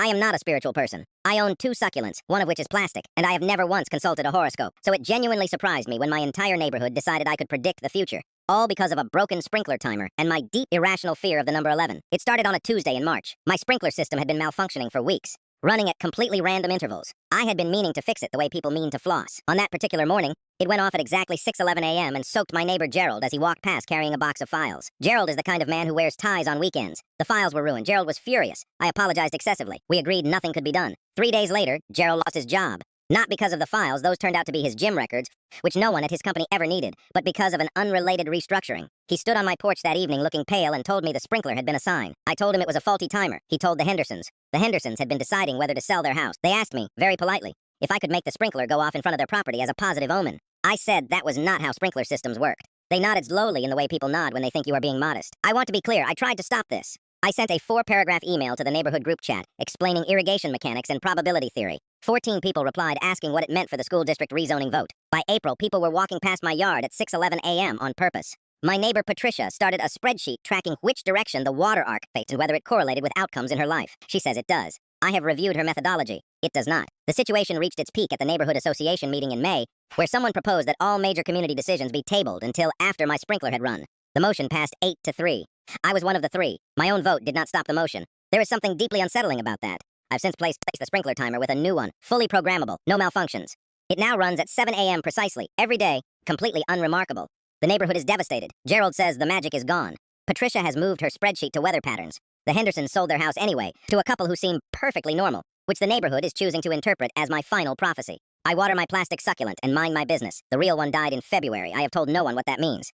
I am not a spiritual person. I own 2 succulents, one of which is plastic, and I have never once consulted a horoscope, so it genuinely surprised me when my entire neighborhood decided I could predict the future. All because of a broken sprinkler timer and my deep irrational fear of the number 11. It started on a Tuesday in March. My sprinkler system had been malfunctioning for weeks, running at completely random intervals. I had been meaning to fix it the way people mean to floss. On that particular morning, it went off at exactly 6:11 a.m. and soaked my neighbor Gerald as he walked past carrying a box of files. Gerald is the kind of man who wears ties on weekends. The files were ruined. Gerald was furious. I apologized excessively. We agreed nothing could be done. 3 days later, Gerald lost his job. Not because of the files, those turned out to be his gym records, which no one at his company ever needed, but because of an unrelated restructuring. He stood on my porch that evening looking pale and told me the sprinkler had been a sign. I told him it was a faulty timer. He told the Hendersons. The Hendersons had been deciding whether to sell their house. They asked me, very politely, if I could make the sprinkler go off in front of their property as a positive omen. I said that was not how sprinkler systems worked. They nodded slowly in the way people nod when they think you are being modest. I want to be clear, I tried to stop this. I sent a 4-paragraph email to the neighborhood group chat explaining irrigation mechanics and probability theory. 14 people replied asking what it meant for the school district rezoning vote. By April, people were walking past my yard at 6:11 a.m. on purpose. My neighbor Patricia started a spreadsheet tracking which direction the water arc faced and whether it correlated with outcomes in her life. She says it does. I have reviewed her methodology. It does not. The situation reached its peak at the neighborhood association meeting in May, where someone proposed that all major community decisions be tabled until after my sprinkler had run. The motion passed 8-3. I was one of the 3. My own vote did not stop the motion. There is something deeply unsettling about that. I've since placed the sprinkler timer with a new one, fully programmable, no malfunctions. It now runs at 7 a.m. precisely, every day, completely unremarkable. The neighborhood is devastated. Gerald says the magic is gone. Patricia has moved her spreadsheet to weather patterns. The Hendersons sold their house anyway, to a couple who seem perfectly normal, which the neighborhood is choosing to interpret as my final prophecy. I water my plastic succulent and mind my business. The real one died in February. I have told no one what that means.